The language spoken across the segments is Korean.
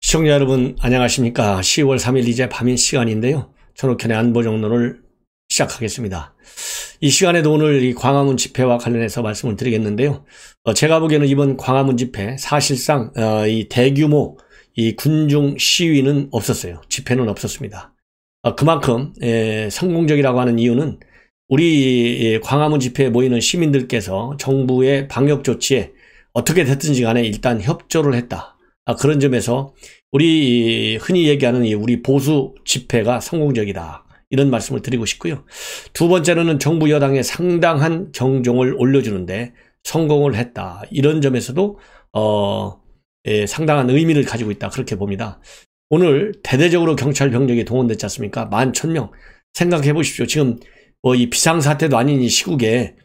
시청자 여러분 안녕하십니까. 10월 3일 이제 밤인 시간인데요. 전옥현의 안보정론을 시작하겠습니다. 이 시간에도 오늘 이 광화문 집회와 관련해서 말씀을 드리겠는데요. 제가 보기에는 이번 광화문 집회 사실상 이 대규모 이 군중 시위는 없었어요. 집회는 없었습니다. 그만큼 성공적이라고 하는 이유는 우리 광화문 집회에 모이는 시민들께서 정부의 방역 조치에 어떻게 됐든지 간에 일단 협조를 했다. 그런 점에서 우리 흔히 얘기하는 우리 보수 집회가 성공적이다. 이런 말씀을 드리고 싶고요. 두 번째로는 정부 여당에 상당한 경종을 올려주는데 성공을 했다. 이런 점에서도 상당한 의미를 가지고 있다. 그렇게 봅니다. 오늘 대대적으로 경찰 병력이 동원됐지 않습니까? 11,000명. 생각해 보십시오. 지금 이 비상사태도 아닌 이 시국에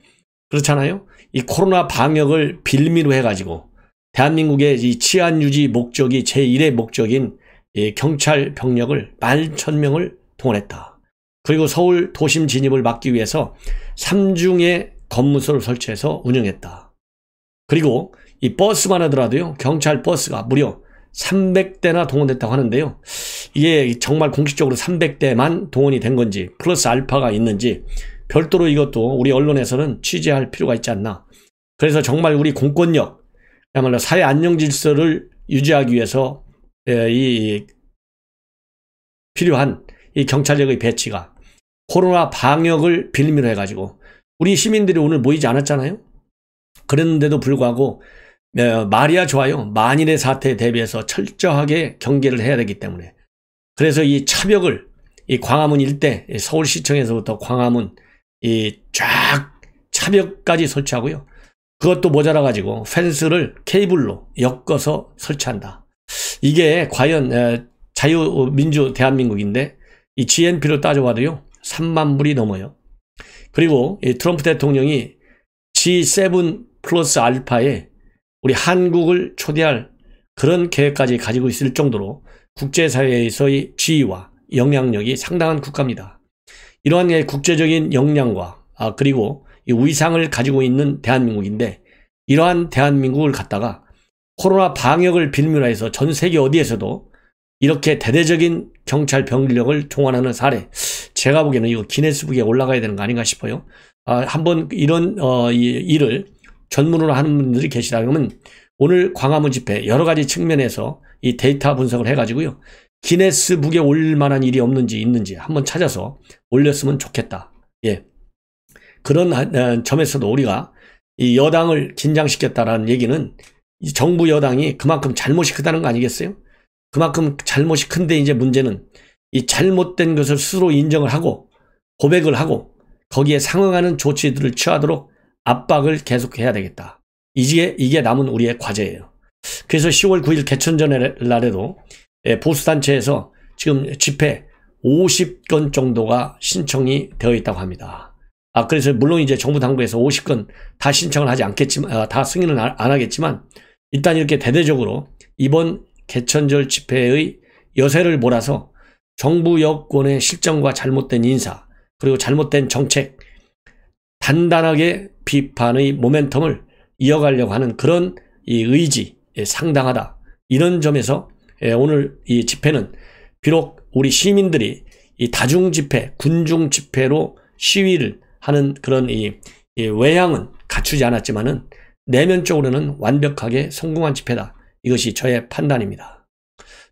그렇잖아요. 이 코로나 방역을 빌미로 해가지고 대한민국의 이 치안 유지 목적이 제1의 목적인 이 경찰 병력을 11,000명을 동원했다. 그리고 서울 도심 진입을 막기 위해서 3중의 검문소를 설치해서 운영했다. 그리고 이 버스만 하더라도요. 경찰 버스가 무려 300대나 동원됐다고 하는데요. 이게 정말 공식적으로 300대만 동원이 된 건지 플러스 알파가 있는지 별도로 이것도 우리 언론에서는 취재할 필요가 있지 않나. 그래서 정말 우리 공권력 그야말로 사회 안녕 질서를 유지하기 위해서 필요한 이 경찰력의 배치가 코로나 방역을 빌미로 해가지고 우리 시민들이 오늘 모이지 않았잖아요. 그랬는데도 불구하고 말이야 좋아요. 만일의 사태에 대비해서 철저하게 경계를 해야 되기 때문에 그래서 이 차벽을 이 광화문 일대 서울시청에서부터 광화문 이 쫙 차벽까지 설치하고요. 그것도 모자라가지고 펜스를 케이블로 엮어서 설치한다. 이게 과연 자유민주 대한민국인데 이 GNP로 따져봐도요 3만 불이 넘어요. 그리고 이 트럼프 대통령이 G7 플러스 알파에 우리 한국을 초대할 그런 계획까지 가지고 있을 정도로 국제사회에서의 지위와 영향력이 상당한 국가입니다. 이러한 국제적인 역량과 그리고 이 위상을 가지고 있는 대한민국인데 이러한 대한민국을 갖다가 코로나 방역을 빌미로 해서 전 세계 어디에서도 이렇게 대대적인 경찰 병력을 동원하는 사례 제가 보기에는 이거 기네스북에 올라가야 되는 거 아닌가 싶어요. 한번 이런 일을 전문으로 하는 분들이 계시다 그러면 오늘 광화문 집회 여러 가지 측면에서 이 데이터 분석을 해가지고요. 기네스북에 올릴 만한 일이 없는지 있는지 한번 찾아서 올렸으면 좋겠다. 예. 그런 점에서도 우리가 이 여당을 긴장시켰다라는 얘기는 이 정부 여당이 그만큼 잘못이 크다는 거 아니겠어요? 그만큼 잘못이 큰데 이제 문제는 이 잘못된 것을 스스로 인정을 하고 고백을 하고 거기에 상응하는 조치들을 취하도록 압박을 계속해야 되겠다. 이게 남은 우리의 과제예요. 그래서 10월 9일 개천절 날에도 보수단체에서 지금 집회 50건 정도가 신청이 되어 있다고 합니다. 그래서 물론 이제 정부 당국에서 50건 다 신청을 하지 않겠지만, 다 승인을 안 하겠지만, 일단 이렇게 대대적으로 이번 개천절 집회의 여세를 몰아서 정부 여권의 실정과 잘못된 인사, 그리고 잘못된 정책, 단단하게 비판의 모멘텀을 이어가려고 하는 그런 이 의지, 상당하다. 이런 점에서 오늘 이 집회는 비록 우리 시민들이 이 다중 집회, 군중 집회로 시위를 하는 그런 이 외양은 갖추지 않았지만은 내면적으로는 완벽하게 성공한 집회다. 이것이 저의 판단입니다.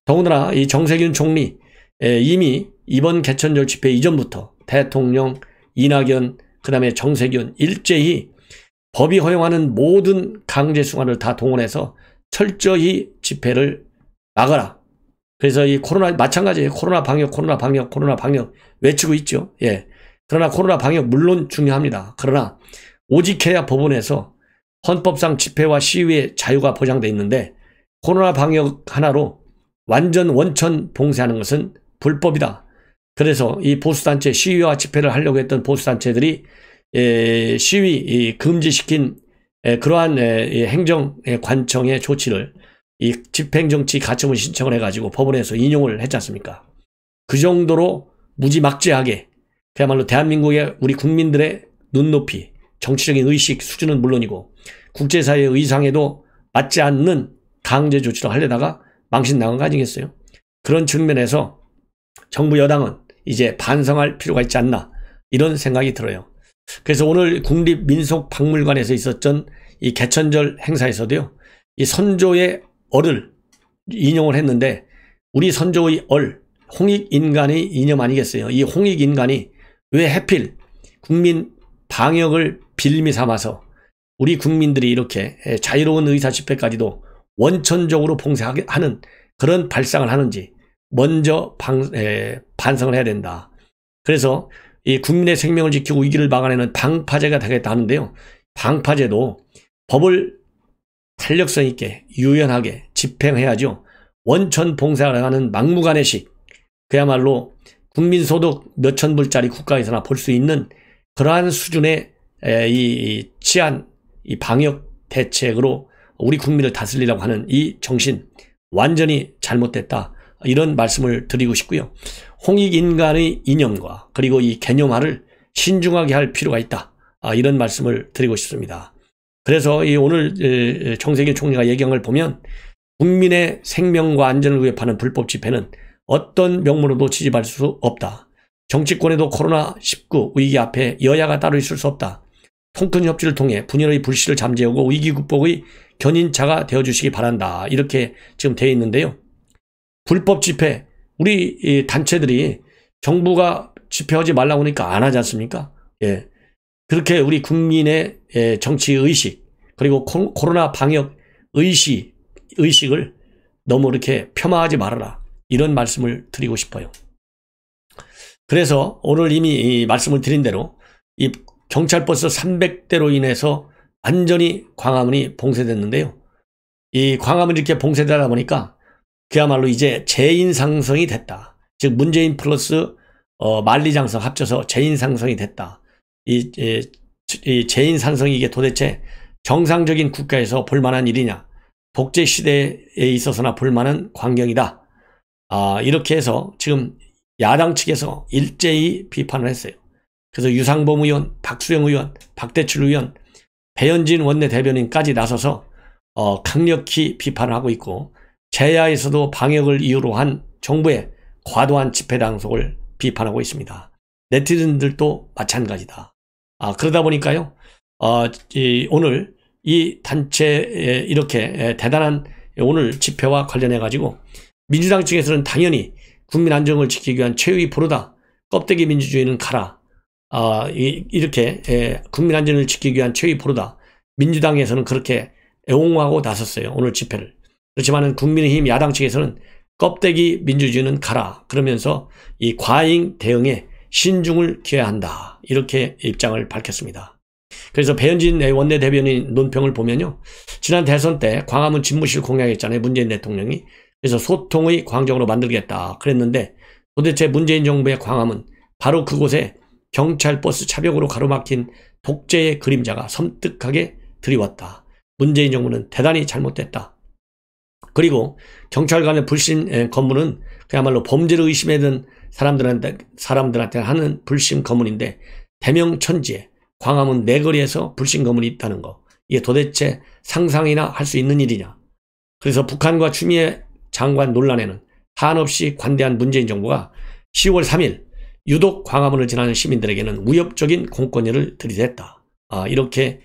더군다나 이 정세균 총리 이미 이번 개천절 집회 이전부터 대통령, 이낙연, 그 다음에 정세균 일제히 법이 허용하는 모든 강제 수관을 다 동원해서 철저히 집회를 막아라. 그래서 이 코로나 마찬가지예요. 코로나 방역 외치고 있죠. 예. 그러나 코로나 방역 물론 중요합니다. 그러나 오직해야 법원에서 헌법상 집회와 시위의 자유가 보장되어 있는데 코로나 방역 하나로 완전 원천 봉쇄하는 것은 불법이다. 그래서 이 보수단체 시위와 집회를 하려고 했던 보수단체들이 시위 금지시킨 그러한 행정관청의 조치를 이 집행정치 가처분 신청을 해가지고 법원에서 인용을 했지 않습니까? 그 정도로 무지막지하게 그야말로 대한민국의 우리 국민들의 눈높이, 정치적인 의식 수준은 물론이고 국제사회의 의상에도 맞지 않는 강제 조치를 하려다가 망신 나간 거 아니겠어요? 그런 측면에서 정부 여당은 이제 반성할 필요가 있지 않나 이런 생각이 들어요. 그래서 오늘 국립민속박물관에서 있었던 이 개천절 행사에서도요, 이 선조의 얼을 인용을 했는데, 우리 선조의 얼, 홍익인간의 이념 아니겠어요? 이 홍익인간이 왜 하필 국민 방역을 빌미 삼아서 우리 국민들이 이렇게 자유로운 의사 집회까지도 원천적으로 봉쇄하는 그런 발상을 하는지 먼저 반성을 해야 된다. 그래서 이 국민의 생명을 지키고 위기를 막아내는 방파제가 되겠다 하는데요. 방파제도 법을 탄력성 있게 유연하게 집행해야죠. 원천 봉쇄를 하는 막무가내식, 그야말로 국민소득 몇천 불짜리 국가에서나 볼 수 있는 그러한 수준의 이 치안, 이 방역 대책으로 우리 국민을 다스리려고 하는 이 정신 완전히 잘못됐다. 이런 말씀을 드리고 싶고요. 홍익인간의 이념과 그리고 이 개념화를 신중하게 할 필요가 있다. 이런 말씀을 드리고 싶습니다. 그래서 이 오늘 정세균 총리가 얘기한 걸 보면 국민의 생명과 안전을 위협하는 불법 집회는 어떤 명목으로도 지지받을 수 없다. 정치권에도 코로나19 위기 앞에 여야가 따로 있을 수 없다. 통큰 협치를 통해 분열의 불씨를 잠재우고 위기 극복의 견인차가 되어주시기 바란다. 이렇게 지금 되어 있는데요. 불법 집회, 우리 단체들이 정부가 집회하지 말라고 하니까 안 하지 않습니까? 예. 그렇게 우리 국민의 정치 의식, 그리고 코로나 방역 의식을 너무 이렇게 폄하하지 말아라. 이런 말씀을 드리고 싶어요. 그래서 오늘 이미 말씀을 드린 대로 이 경찰버스 300대로 인해서 완전히 광화문이 봉쇄됐는데요. 이 광화문이 이렇게 봉쇄되다 보니까 그야말로 이제 재인상성이 됐다. 즉 문재인 플러스 만리장성 합쳐서 재인상성이 됐다. 이 재인상성이 이게 도대체 정상적인 국가에서 볼만한 일이냐, 독재 시대에 있어서나 볼만한 광경이다. 이렇게 해서 지금 야당 측에서 일제히 비판을 했어요. 그래서 유상범 의원, 박수영 의원, 박대출 의원, 배현진 원내대변인까지 나서서 강력히 비판을 하고 있고, 제야에서도 방역을 이유로 한 정부의 과도한 집회 단속을 비판하고 있습니다. 네티즌들도 마찬가지다. 그러다 보니까요, 오늘 이 단체에 이렇게 대단한 오늘 집회와 관련해 가지고 민주당 측에서는 당연히 국민 안정을 지키기 위한 최후의 포로다. 껍데기 민주주의는 가라. 이렇게 국민 안전을 지키기 위한 최후의 포로다. 민주당에서는 그렇게 애옹하고 나섰어요. 오늘 집회를. 그렇지만 국민의힘 야당 측에서는 껍데기 민주주의는 가라. 그러면서 이 과잉 대응에 신중을 기해야 한다. 이렇게 입장을 밝혔습니다. 그래서 배현진 원내대변인 논평을 보면요. 지난 대선 때 광화문 집무실 공약했잖아요. 문재인 대통령이. 그래서 소통의 광장으로 만들겠다 그랬는데, 도대체 문재인 정부의 광화문, 바로 그곳에 경찰버스 차벽으로 가로막힌 독재의 그림자가 섬뜩하게 드리웠다. 문재인 정부는 대단히 잘못됐다. 그리고 경찰관의 불신 검문은 그야말로 범죄를 의심해 든 사람들한테 하는 불신 검문인데, 대명천지에 광화문 내거리에서 불신 검문이 있다는 거, 이게 도대체 상상이나 할 수 있는 일이냐. 그래서 북한과 추미애 장관 논란에는 한없이 관대한 문재인 정부가 10월 3일 유독 광화문을 지나는 시민들에게는 위협적인 공권력을 들이댔다. 이렇게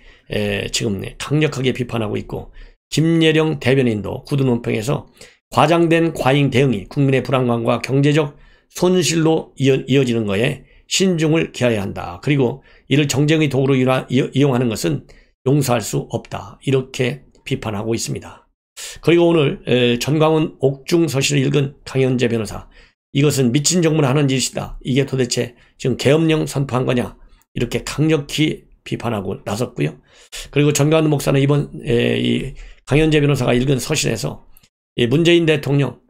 지금 강력하게 비판하고 있고, 김예령 대변인도 구두 논평에서 과장된 과잉 대응이 국민의 불안감과 경제적 손실로 이어지는 것에 신중을 기해야 한다. 그리고 이를 정쟁의 도구로 이용하는 것은 용서할 수 없다. 이렇게 비판하고 있습니다. 그리고 오늘 전광훈 옥중서신을 읽은 강현재 변호사, 이것은 미친 정부는 하는 짓이다. 이게 도대체 지금 계엄령 선포한 거냐, 이렇게 강력히 비판하고 나섰고요. 그리고 전광훈 목사는 이번 이 강현재 변호사가 읽은 서신에서 문재인 대통령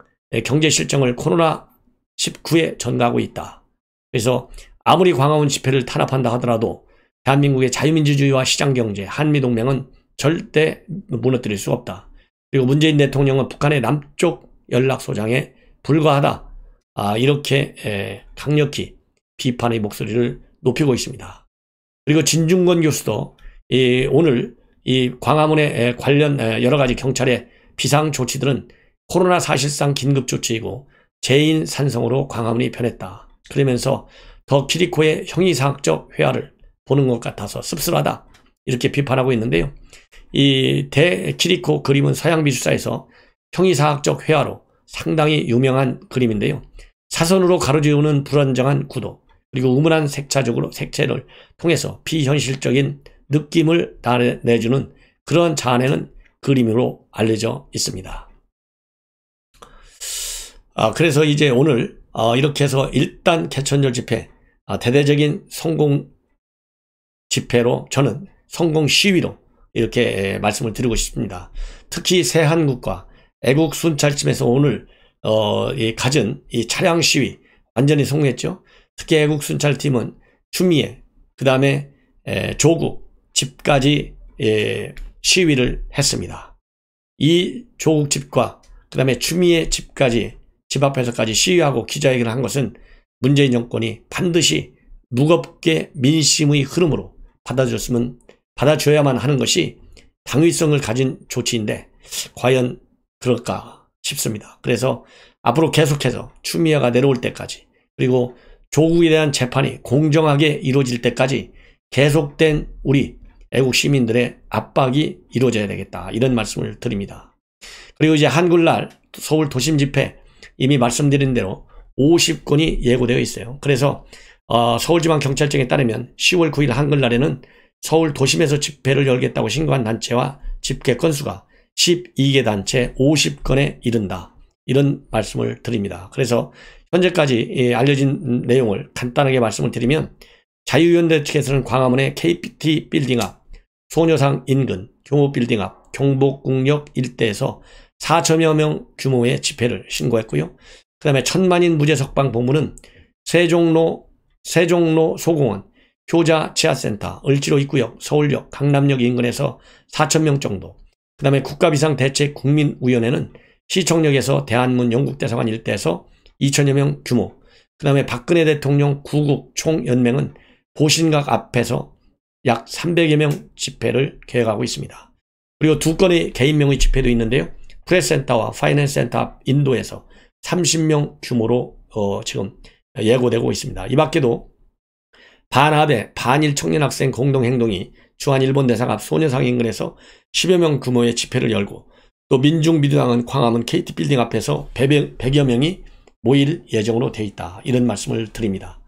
경제 실정을 코로나19에 전가하고 있다. 그래서 아무리 광화문 집회를 탄압한다 하더라도 대한민국의 자유민주주의와 시장경제, 한미동맹은 절대 무너뜨릴 수 없다. 그리고 문재인 대통령은 북한의 남쪽 연락소장에 불과하다. 이렇게 강력히 비판의 목소리를 높이고 있습니다. 그리고 진중권 교수도 오늘 이 광화문에 관련 여러 가지 경찰의 비상 조치들은 코로나 사실상 긴급조치이고 재인 산성으로 광화문이 변했다. 그러면서 더 키리코의 형이사학적 회화를 보는 것 같아서 씁쓸하다. 이렇게 비판하고 있는데요. 이 대 키리코 그림은 서양 미술사에서 형이사학적 회화로 상당히 유명한 그림인데요. 사선으로 가로지우는 불안정한 구도, 그리고 음울한 색채를 통해서 비현실적인 느낌을 내주는 그러한 자아내는 그림으로 알려져 있습니다. 그래서 이제 오늘 이렇게 해서 일단 개천절 집회, 대대적인 성공 집회로, 저는 성공 시위로 이렇게 말씀을 드리고 싶습니다. 특히 새한국과 애국 순찰팀에서 오늘 가진 이 차량 시위 완전히 성공했죠. 특히 애국 순찰팀은 추미애, 그 다음에 조국 집까지 시위를 했습니다. 이 조국 집과 그 다음에 추미애 집까지, 집 앞에서까지 시위하고 기자회견을 한 것은 문재인 정권이 반드시 무겁게 민심의 흐름으로 받아줘야만 하는 것이 당위성을 가진 조치인데 과연 그럴까 싶습니다. 그래서 앞으로 계속해서 추미애가 내려올 때까지, 그리고 조국에 대한 재판이 공정하게 이루어질 때까지 계속된 우리 애국 시민들의 압박이 이루어져야 되겠다, 이런 말씀을 드립니다. 그리고 이제 한글날 서울 도심 집회, 이미 말씀드린 대로 50건이 예고되어 있어요. 그래서 서울지방경찰청에 따르면 10월 9일 한글날에는 서울 도심에서 집회를 열겠다고 신고한 단체와 집회 건수가 12개 단체 50건에 이른다, 이런 말씀을 드립니다. 그래서 현재까지 알려진 내용을 간단하게 말씀을 드리면, 자유연대 측에서는 광화문의 KPT 빌딩 앞, 소녀상 인근, 교모 빌딩 앞, 경복궁역 일대에서 4천여 명 규모의 집회를 신고했고요. 그 다음에 천만인 무죄석방 본부는 세종로 소공원, 효자 지하센터, 을지로 입구역, 서울역, 강남역 인근에서 4,000명 정도, 그 다음에 국가비상대책국민위원회는 시청역에서 대한문 영국대사관 일대에서 2천여 명 규모, 그 다음에 박근혜 대통령 구국 총연맹은 보신각 앞에서 약 300여 명 집회를 계획하고 있습니다. 그리고 두 건의 개인명의 집회도 있는데요. 프레스센터와 파이낸스센터 앞 인도에서 30명 규모로 지금 예고되고 있습니다. 이 밖에도 반하배 반일 청년학생 공동행동이 주한 일본 대사관 앞 소녀상 인근에서 10여 명 규모의 집회를 열고, 또 민중민주당은 광화문 KT빌딩 앞에서 100여 명이 모일 예정으로 되어 있다, 이런 말씀을 드립니다.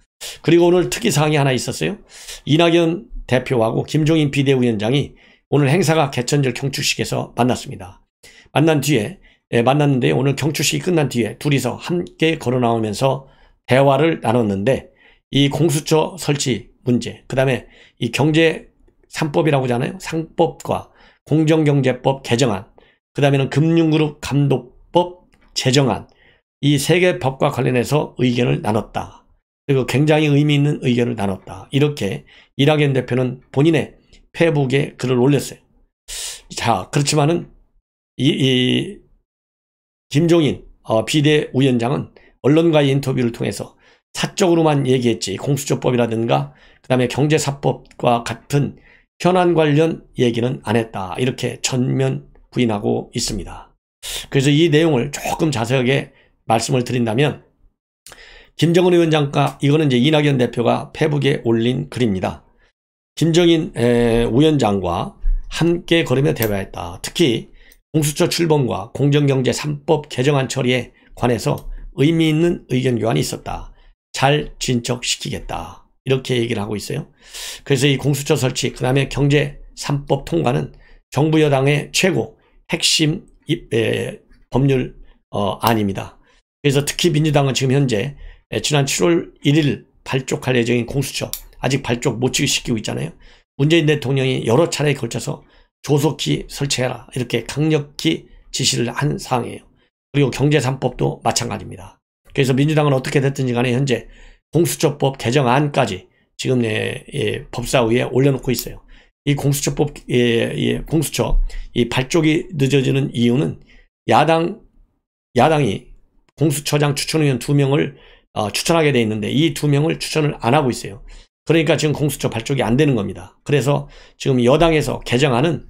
그리고 오늘 특이사항이 하나 있었어요. 이낙연 대표하고 김종인 비대위원장이 오늘 행사가 개천절 경축식에서 만났습니다. 만났는데 오늘 경축식이 끝난 뒤에 둘이서 함께 걸어 나오면서 대화를 나눴는데, 이 공수처 설치 문제, 그 다음에 이 경제 3법이라고 하잖아요. 상법과 공정경제법 개정안, 그 다음에는 금융그룹 감독법 제정안, 이 세 개 법과 관련해서 의견을 나눴다. 그리고 굉장히 의미 있는 의견을 나눴다. 이렇게 이낙연 대표는 본인의 페이북에 글을 올렸어요. 자, 그렇지만은 이 김종인 비대위원장은 언론과의 인터뷰를 통해서 사적으로만 얘기했지 공수처법이라든가 그 다음에 경제사법과 같은 현안 관련 얘기는 안 했다, 이렇게 전면 부인하고 있습니다. 그래서 이 내용을 조금 자세하게 말씀을 드린다면, 김정은 위원장과, 이거는 이제 이낙연 대표가 페이북에 올린 글입니다. 김정인 위원장과 함께 걸으며 대화했다. 특히 공수처 출범과 공정경제 3법 개정안 처리에 관해서 의미 있는 의견 교환이 있었다. 잘 진척시키겠다, 이렇게 얘기를 하고 있어요. 그래서 이 공수처 설치, 그 다음에 경제 3법 통과는 정부 여당의 최고 핵심 법률 안입니다. 그래서 특히 민주당은 지금 현재 지난 7월 1일 발족할 예정인 공수처 아직 발족 못 시키고 있잖아요. 문재인 대통령이 여러 차례에 걸쳐서 조속히 설치해라, 이렇게 강력히 지시를 한 사항이에요. 그리고 경제 3법도 마찬가지입니다. 그래서 민주당은 어떻게 됐든지 간에 현재 공수처법 개정안까지 지금 법사위에 올려놓고 있어요. 이 공수처법, 공수처 이 발족이 늦어지는 이유는 야당이 공수처장 추천위원 2명을 추천하게 돼 있는데 이 2명을 추천을 안 하고 있어요. 그러니까 지금 공수처 발족이 안 되는 겁니다. 그래서 지금 여당에서 개정안은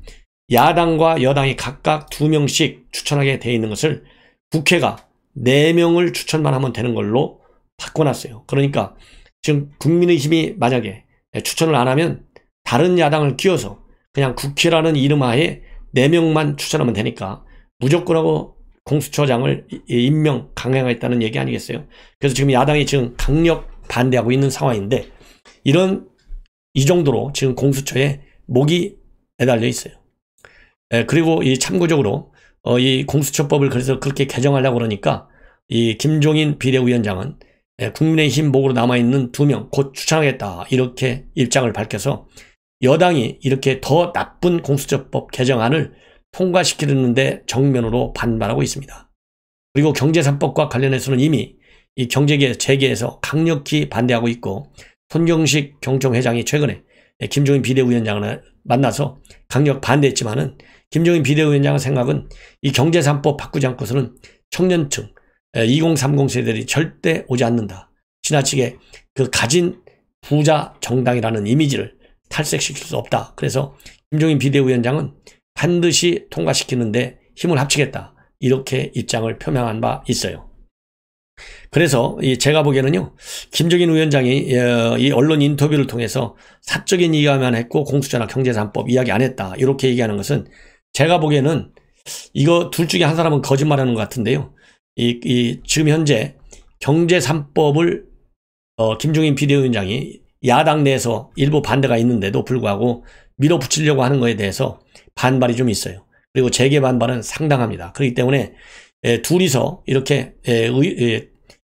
야당과 여당이 각각 2명씩 추천하게 돼 있는 것을 국회가 4명을 추천만 하면 되는 걸로 바꿔놨어요. 그러니까 지금 국민의힘이 만약에 추천을 안 하면 다른 야당을 끼워서 그냥 국회라는 이름하에 4명만 추천하면 되니까 무조건하고 공수처장을 임명 강행하겠다는 얘기 아니겠어요? 그래서 지금 야당이 지금 강력 반대하고 있는 상황인데 이 정도로 지금 공수처에 목이 매달려 있어요. 그리고 이 참고적으로 이 공수처법을 그래서 그렇게 개정하려고 그러니까 이 김종인 비대위원장은 국민의힘 목으로 남아있는 2명 곧 추천하겠다 이렇게 입장을 밝혀서 여당이 이렇게 더 나쁜 공수처법 개정안을 통과시키려는데 정면으로 반발하고 있습니다. 그리고 경제 3법과 관련해서는 이미 이 경제계 재계에서 강력히 반대하고 있고 손경식 경총회장이 최근에 김종인 비대위원장을 만나서 강력 반대했지만은 김종인 비대위원장의 생각은 이 경제 3법 바꾸지 않고서는 청년층 2030 세대들이 절대 오지 않는다. 지나치게 그 가진 부자 정당이라는 이미지를 탈색시킬 수 없다. 그래서 김종인 비대위원장은 반드시 통과시키는데 힘을 합치겠다. 이렇게 입장을 표명한 바 있어요. 그래서 제가 보기에는요, 김종인 위원장이 이 언론 인터뷰를 통해서 사적인 이야기만 했고 공수처나 경제 3법 이야기 안 했다. 이렇게 얘기하는 것은 제가 보기에는 이거 둘 중에 한 사람은 거짓말하는 것 같은데요. 지금 현재 경제 3법을 김종인 비대위원장이 야당 내에서 일부 반대가 있는데도 불구하고 밀어붙이려고 하는 것에 대해서 반발이 좀 있어요. 그리고 재계 반발은 상당합니다. 그렇기 때문에 둘이서 이렇게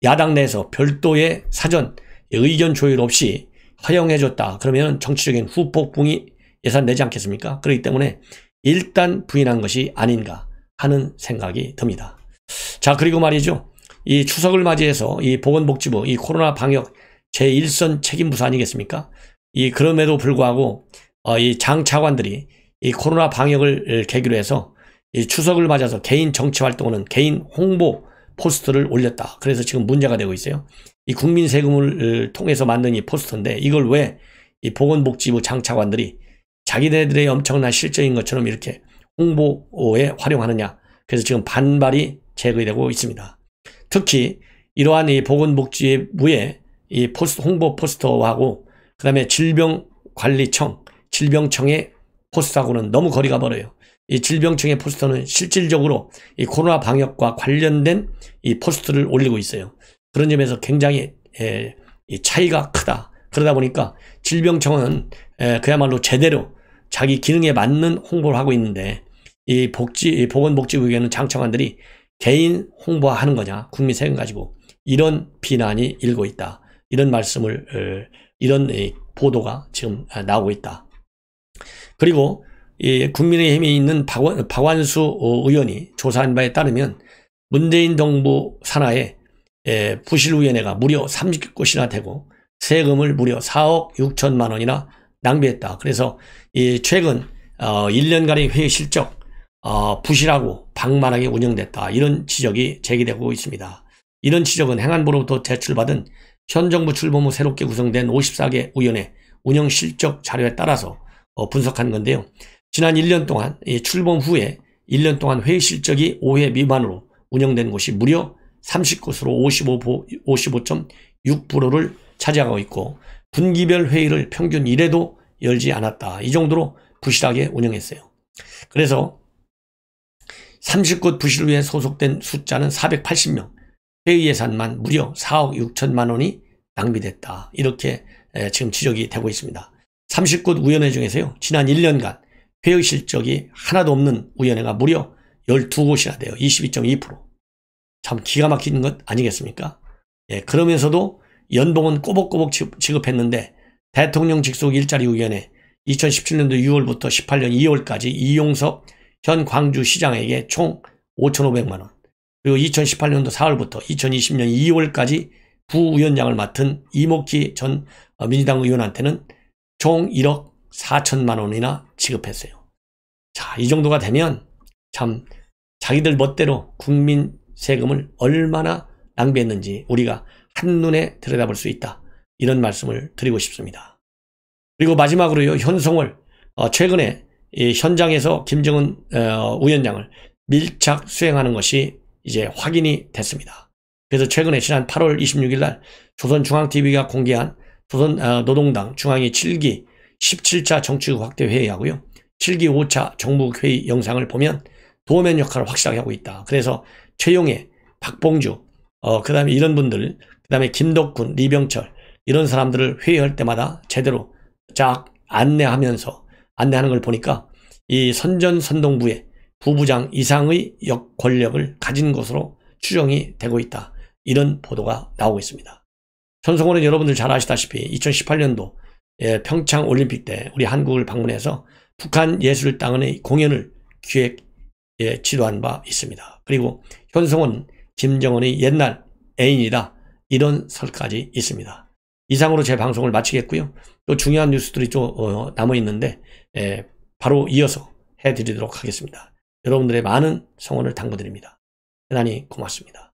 야당 내에서 별도의 사전 의견 조율 없이 허용해줬다. 그러면 정치적인 후폭풍이 예산되지 않겠습니까? 그렇기 때문에 일단 부인한 것이 아닌가 하는 생각이 듭니다. 자, 그리고 말이죠. 이 추석을 맞이해서 이 보건복지부 이 코로나 방역 제1선 책임부서 아니겠습니까? 그럼에도 불구하고 이 장 차관들이 이 코로나 방역을 계기로 해서 이 추석을 맞아서 개인 정치 활동은 개인 홍보 포스터를 올렸다. 그래서 지금 문제가 되고 있어요. 이 국민 세금을 통해서 만든 이 포스터인데 이걸 왜 이 보건복지부 장 차관들이 자기네들의 엄청난 실적인 것처럼 이렇게 홍보에 활용하느냐. 그래서 지금 반발이 제기되고 있습니다. 특히 이러한 이 보건복지부의 이 홍보 포스터하고 그다음에 질병관리청, 질병청의 포스터하고는 너무 거리가 멀어요. 이 질병청의 포스터는 실질적으로 이 코로나 방역과 관련된 이 포스터를 올리고 있어요. 그런 점에서 굉장히 이 차이가 크다. 그러다 보니까 질병청은 그야말로 제대로 자기 기능에 맞는 홍보를 하고 있는데 이 보건복지부에는 장차관들이 개인 홍보하는 거냐, 국민 세금 가지고 이런 비난이 일고 있다. 이런 말씀을 이런 보도가 지금 나오고 있다. 그리고 이 국민의힘에 있는 박완수 의원이 조사한 바에 따르면 문재인 정부 산하에 부실위원회가 무려 30곳이나 되고 세금을 무려 4억 6천만 원이나 낭비했다. 그래서 최근 1년간의 회의 실적 부실하고 방만하게 운영됐다. 이런 지적이 제기되고 있습니다. 이런 지적은 행안부로부터 제출받은 현 정부 출범 후 새롭게 구성된 54개 의원의 운영 실적 자료에 따라서 분석한 건데요. 지난 1년 동안 출범 후에 1년 동안 회의 실적이 5회 미만으로 운영된 곳이 무려 30곳으로 55.6%를 차지하고 있고 분기별 회의를 평균 1회도 열지 않았다. 이 정도로 부실하게 운영했어요. 그래서 30곳 부실위에 소속된 숫자는 480명, 회의 예산만 무려 4억 6천만 원이 낭비됐다. 이렇게 지금 지적이 되고 있습니다. 30곳 위원회 중에서요. 지난 1년간 회의 실적이 하나도 없는 위원회가 무려 12곳이나 돼요. 22.2%. 참 기가 막히는 것 아니겠습니까? 그러면서도 연봉은 꼬박꼬박 지급했는데 대통령 직속 일자리위원회 2017년도 6월부터 18년 2월까지 이용섭 현 광주시장에게 총 5,500만 원, 그리고 2018년도 4월부터 2020년 2월까지 부위원장을 맡은 이목희 전 민주당 의원한테는 총 1억 4천만 원이나 지급했어요. 자, 이 정도가 되면 참 자기들 멋대로 국민 세금을 얼마나 낭비했는지 우리가 한눈에 들여다볼 수 있다. 이런 말씀을 드리고 싶습니다. 그리고 마지막으로요. 현송월 최근에 이 현장에서 김정은 위원장을 밀착 수행하는 것이 이제 확인이 됐습니다. 그래서 최근에 지난 8월 26일 날 조선중앙TV가 공개한 조선 노동당 중앙위 7기 17차 정치국 확대 회의하고요. 7기 5차 정무회의 영상을 보면 도어맨 역할을 확실하게 하고 있다. 그래서 최용해, 박봉주, 그 다음에 이런 분들, 그 다음에 김덕군, 리병철 이런 사람들을 회의할 때마다 제대로 쫙 안내하는 걸 보니까 이 선전선동부의 부부장 이상의 권력을 가진 것으로 추정이 되고 있다. 이런 보도가 나오고 있습니다. 손성호는 여러분들 잘 아시다시피 2018년도 평창 올림픽 때 우리 한국을 방문해서 북한 예술당의 공연을 지도한 바 있습니다. 그리고 현성호는 김정은의 옛날 애인이다. 이런 설까지 있습니다. 이상으로 제 방송을 마치겠고요. 또 중요한 뉴스들이 좀 남아있는데 바로 이어서 해드리도록 하겠습니다. 여러분들의 많은 성원을 당부드립니다. 대단히 고맙습니다.